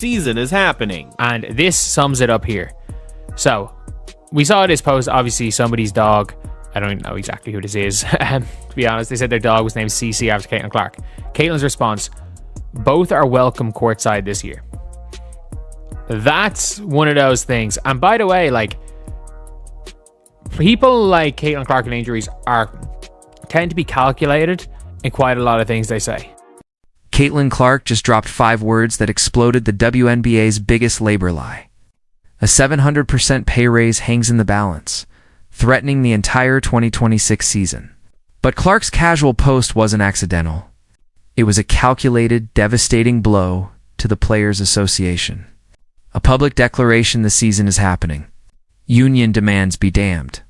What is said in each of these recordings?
season is happening. And this sums it up here. So, we saw this post, obviously somebody's dog, I don't even know exactly who this is, to be honest, they said their dog was named CC after Caitlin Clark. Caitlin's response, both are welcome courtside this year. That's one of those things. And by the way, like, people like Caitlin Clark and injuries tend to be calculated in quite a lot of things they say. Caitlin Clark just dropped 5 words that exploded the WNBA's biggest labor lie. A 700% pay raise hangs in the balance, threatening the entire 2026 season. But Clark's casual post wasn't accidental. It was a calculated, devastating blow to the Players Association. A public declaration the season is happening. Union demands be damned.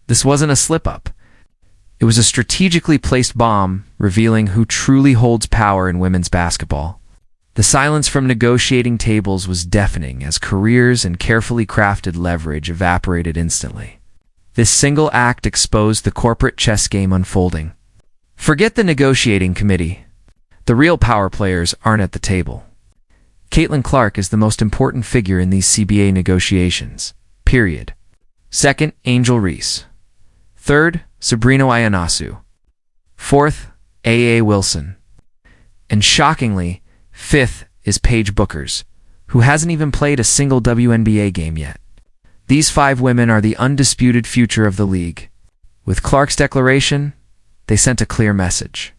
This wasn't a slip-up. It was a strategically placed bomb revealing who truly holds power in women's basketball. The silence from negotiating tables was deafening as careers and carefully crafted leverage evaporated instantly. This single act exposed the corporate chess game unfolding. Forget the negotiating committee. The real power players aren't at the table. Caitlin Clark is the most important figure in these CBA negotiations. Period. Second, Angel Reese. Third, Sabrina Ionasu. Fourth, A.A. Wilson. And shockingly, fifth is Paige Buchers, who hasn't even played a single WNBA game yet. These 5 women are the undisputed future of the league. With Clark's declaration, they sent a clear message.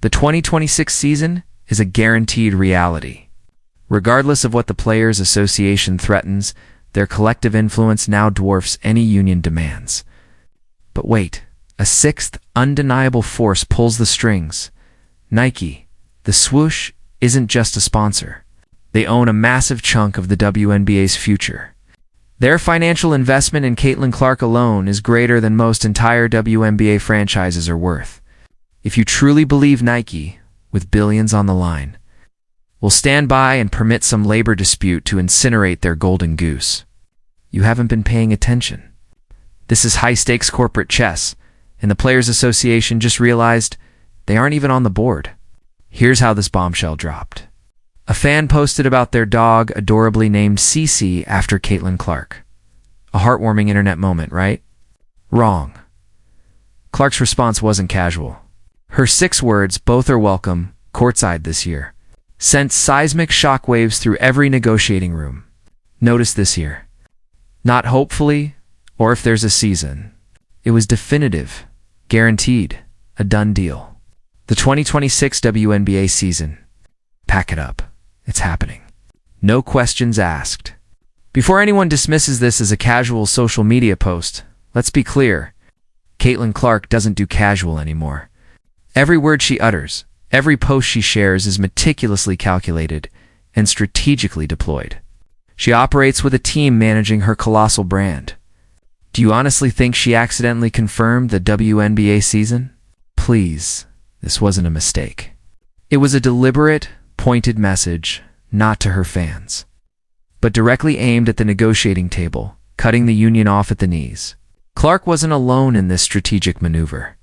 The 2026 season is a guaranteed reality. Regardless of what the Players Association threatens, their collective influence now dwarfs any union demands. But wait, a 6th undeniable force pulls the strings. Nike. The swoosh isn't just a sponsor. They own a massive chunk of the WNBA's future. Their financial investment in Caitlin Clark alone is greater than most entire WNBA franchises are worth. If you truly believe Nike, with billions on the line, will stand by and permit some labor dispute to incinerate their golden goose, you haven't been paying attention. This is high-stakes corporate chess, and the Players Association just realized they aren't even on the board. Here's how this bombshell dropped. A fan posted about their dog adorably named Cece after Caitlin Clark. A heartwarming internet moment, right? Wrong. Clark's response wasn't casual. Her 6 words, both are welcome, courtside this year, sent seismic shockwaves through every negotiating room. Notice this here. Not hopefully, or if there's a season. It was definitive, guaranteed, a done deal. The 2026 WNBA season. Pack it up. It's happening. No questions asked. Before anyone dismisses this as a casual social media post, let's be clear. Caitlin Clark doesn't do casual anymore. Every word she utters, every post she shares is meticulously calculated and strategically deployed. She operates with a team managing her colossal brand. Do you honestly think she accidentally confirmed the WNBA season? Please, this wasn't a mistake. It was a deliberate, pointed message, not to her fans, but directly aimed at the negotiating table, cutting the union off at the knees. Clark wasn't alone in this strategic maneuver.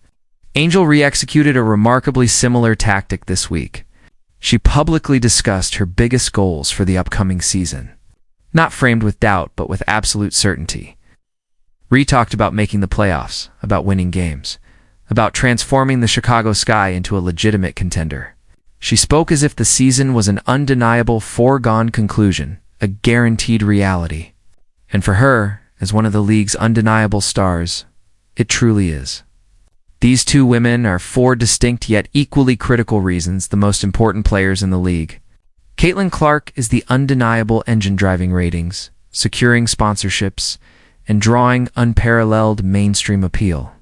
Angel re-executed a remarkably similar tactic this week. She publicly discussed her biggest goals for the upcoming season. Not framed with doubt, but with absolute certainty. Ree talked about making the playoffs, about winning games, about transforming the Chicago Sky into a legitimate contender. She spoke as if the season was an undeniable foregone conclusion, a guaranteed reality. And for her, as one of the league's undeniable stars, it truly is. These 2 women are 4 distinct yet equally critical reasons the most important players in the league. Caitlin Clark is the undeniable engine driving ratings, securing sponsorships, and drawing unparalleled mainstream appeal.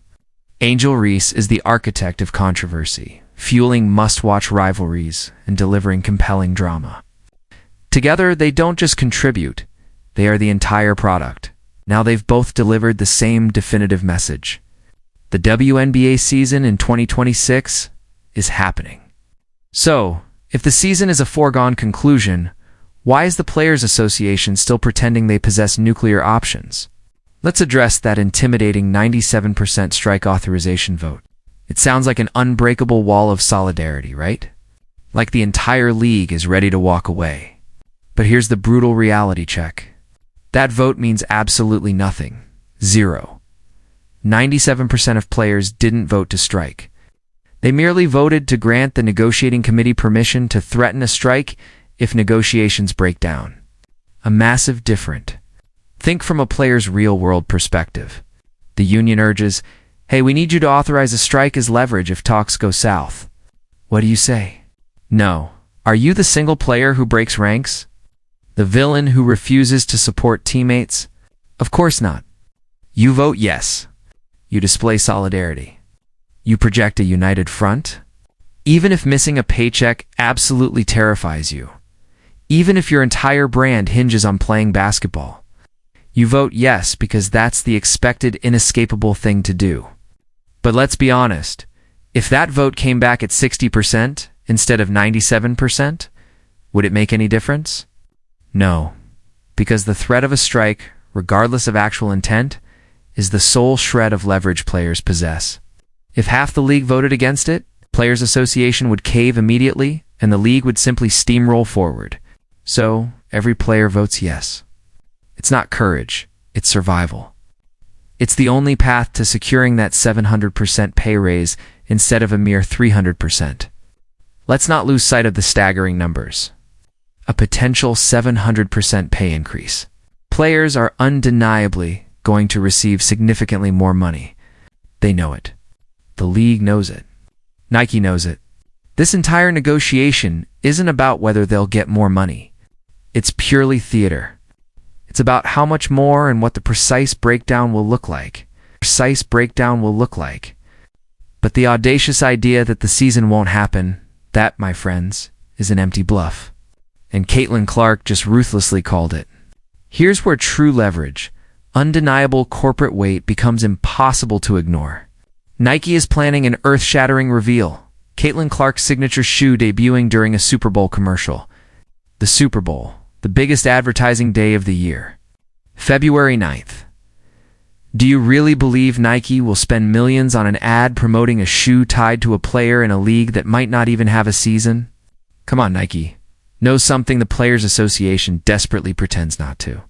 Angel Reese is the architect of controversy, fueling must-watch rivalries and delivering compelling drama. Together, they don't just contribute, they are the entire product. Now they've both delivered the same definitive message. The WNBA season in 2026 is happening. So, if the season is a foregone conclusion, why is the Players Association still pretending they possess nuclear options? Let's address that intimidating 97% strike authorization vote. It sounds like an unbreakable wall of solidarity, right? Like the entire league is ready to walk away. But here's the brutal reality check. That vote means absolutely nothing. Zero. 97% of players didn't vote to strike. They merely voted to grant the negotiating committee permission to threaten a strike if negotiations break down. A massive difference. Think from a player's real-world perspective. The union urges, "Hey, we need you to authorize a strike as leverage if talks go south." What do you say? No. Are you the single player who breaks ranks? The villain who refuses to support teammates? Of course not. You vote yes. You display solidarity. You project a united front. Even if missing a paycheck absolutely terrifies you. Even if your entire brand hinges on playing basketball. You vote yes because that's the expected, inescapable thing to do. But let's be honest. If that vote came back at 60% instead of 97%, would it make any difference? No, because the threat of a strike, regardless of actual intent, is the sole shred of leverage players possess. If half the league voted against it, Players Association would cave immediately, and the league would simply steamroll forward. So, every player votes yes. It's not courage, it's survival. It's the only path to securing that 700% pay raise instead of a mere 300%. Let's not lose sight of the staggering numbers. A potential 700% pay increase. Players are undeniably going to receive significantly more money. They know it. The league knows it. Nike knows it. This entire negotiation isn't about whether they'll get more money. It's purely theater. It's about how much more and what the precise breakdown will look like. But the audacious idea that the season won't happen, that, my friends, is an empty bluff. And Caitlin Clark just ruthlessly called it. Here's where true leverage, undeniable corporate weight becomes impossible to ignore. Nike is planning an earth-shattering reveal. Caitlin Clark's signature shoe debuting during a Super Bowl commercial. The Super Bowl, the biggest advertising day of the year. February 9th. Do you really believe Nike will spend millions on an ad promoting a shoe tied to a player in a league that might not even have a season? Come on, Nike. Know something the Players Association desperately pretends not to.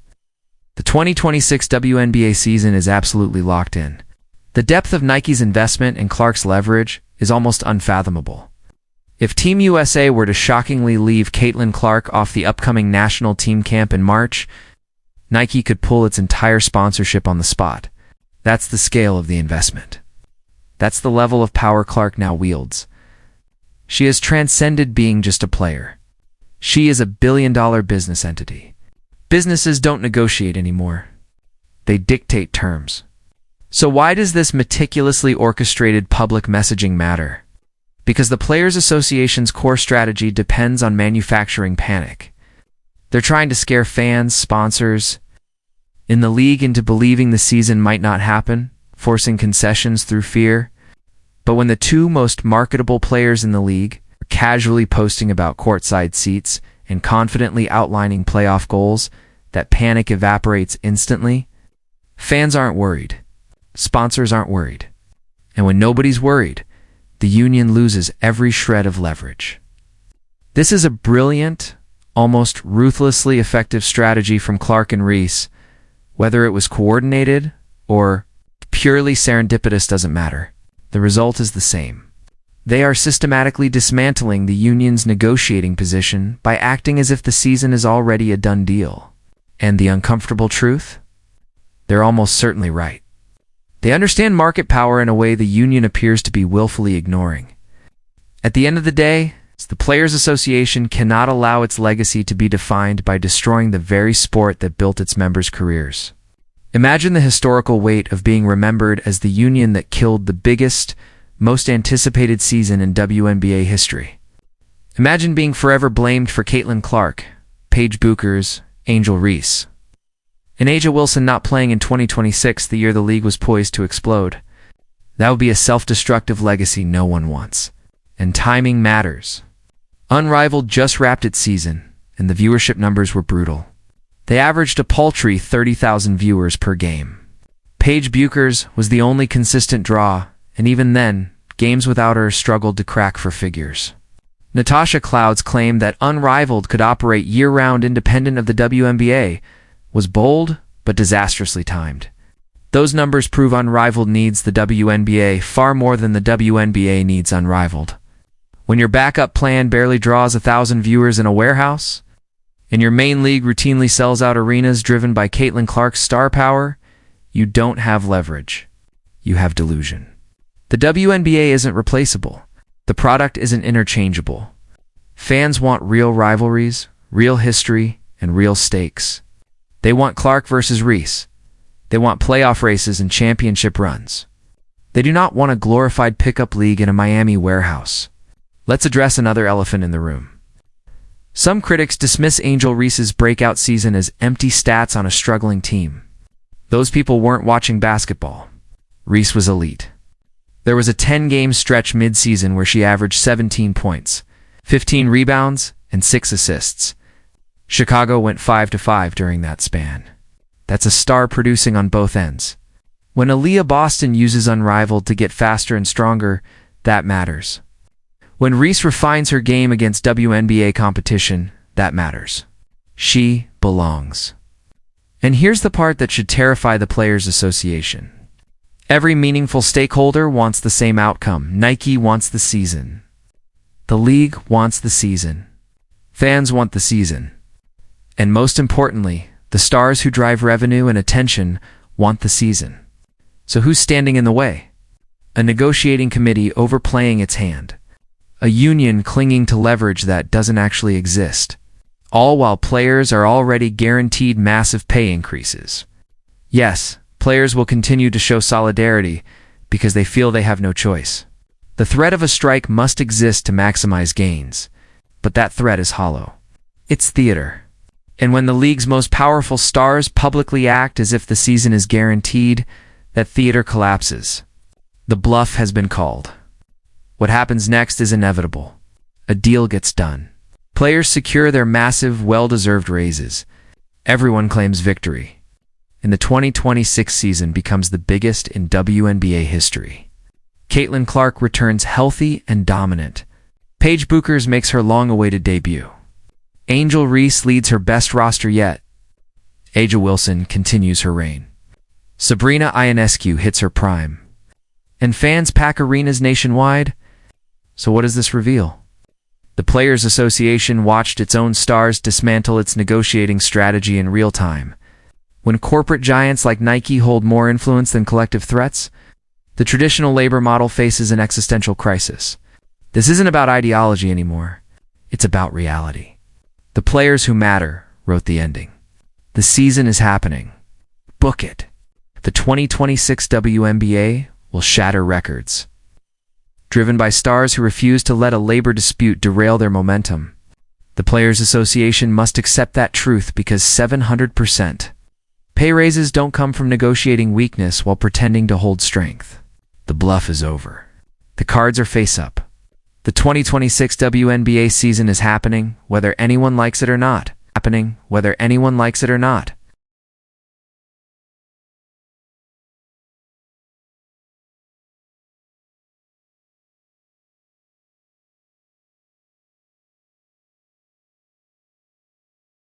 The 2026 WNBA season is absolutely locked in. The depth of Nike's investment and Clark's leverage is almost unfathomable. If Team USA were to shockingly leave Caitlin Clark off the upcoming national team camp in March, Nike could pull its entire sponsorship on the spot. That's the scale of the investment. That's the level of power Clark now wields. She has transcended being just a player. She is a billion-dollar business entity. Businesses don't negotiate anymore. They dictate terms. So why does this meticulously orchestrated public messaging matter? Because the Players Association's core strategy depends on manufacturing panic. They're trying to scare fans, sponsors, in the league into believing the season might not happen, forcing concessions through fear. But when the two most marketable players in the league are casually posting about courtside seats and confidently outlining playoff goals, that panic evaporates instantly. Fans aren't worried. Sponsors aren't worried. And when nobody's worried, the union loses every shred of leverage. This is a brilliant, almost ruthlessly effective strategy from Clark and Reese. Whether it was coordinated or purely serendipitous doesn't matter. The result is the same. They are systematically dismantling the union's negotiating position by acting as if the season is already a done deal. And the uncomfortable truth? They're almost certainly right. They understand market power in a way the union appears to be willfully ignoring. At the end of the day, the Players Association cannot allow its legacy to be defined by destroying the very sport that built its members' careers. Imagine the historical weight of being remembered as the union that killed the biggest, most anticipated season in WNBA history. Imagine being forever blamed for Caitlin Clark, Paige Bueckers, Angel Reese, and A'ja Wilson not playing in 2026, the year the league was poised to explode. That would be a self-destructive legacy no one wants. And timing matters. Unrivaled just wrapped its season, and the viewership numbers were brutal. They averaged a paltry 30,000 viewers per game. Paige Bueckers was the only consistent draw, and even then, games without her struggled to crack for figures. Natasha Cloud's claim that Unrivaled could operate year-round independent of the WNBA was bold but disastrously timed. Those numbers prove Unrivaled needs the WNBA far more than the WNBA needs Unrivaled. When your backup plan barely draws 1,000 viewers in a warehouse, and your main league routinely sells out arenas driven by Caitlin Clark's star power, you don't have leverage. You have delusion. The WNBA isn't replaceable. The product isn't interchangeable. Fans want real rivalries, real history, and real stakes. They want Clark versus Reese. They want playoff races and championship runs. They do not want a glorified pickup league in a Miami warehouse. Let's address another elephant in the room. Some critics dismiss Angel Reese's breakout season as empty stats on a struggling team. Those people weren't watching basketball. Reese was elite. There was a 10-game stretch mid-season where she averaged 17 points, 15 rebounds, and 6 assists. Chicago went 5-5 during that span. That's a star producing on both ends. When Aaliyah Boston uses Unrivaled to get faster and stronger, that matters. When Reese refines her game against WNBA competition, that matters. She belongs. And here's the part that should terrify the Players Association. Every meaningful stakeholder wants the same outcome. Nike wants the season. The league wants the season. Fans want the season. And most importantly, the stars who drive revenue and attention want the season. So who's standing in the way? A negotiating committee overplaying its hand. A union clinging to leverage that doesn't actually exist. All while players are already guaranteed massive pay increases. Yes, players will continue to show solidarity because they feel they have no choice. The threat of a strike must exist to maximize gains, but that threat is hollow. It's theater. And when the league's most powerful stars publicly act as if the season is guaranteed, that theater collapses. The bluff has been called. What happens next is inevitable. A deal gets done. Players secure their massive, well-deserved raises. Everyone claims victory. And the 2026 season becomes the biggest in WNBA history. Caitlin Clark returns healthy and dominant. Paige Buchers makes her long-awaited debut. Angel Reese leads her best roster yet. Aja Wilson continues her reign. Sabrina Ionescu hits her prime. And fans pack arenas nationwide. So what does this reveal? The Players Association watched its own stars dismantle its negotiating strategy in real time. When corporate giants like Nike hold more influence than collective threats, the traditional labor model faces an existential crisis. This isn't about ideology anymore. It's about reality. The players who matter wrote the ending. The season is happening. Book it. The 2026 WNBA will shatter records. Driven by stars who refuse to let a labor dispute derail their momentum. The Players Association must accept that truth because 700%. Pay raises don't come from negotiating weakness while pretending to hold strength. The bluff is over. The cards are face up. The 2026 WNBA season is happening, whether anyone likes it or not. Happening, whether anyone likes it or not.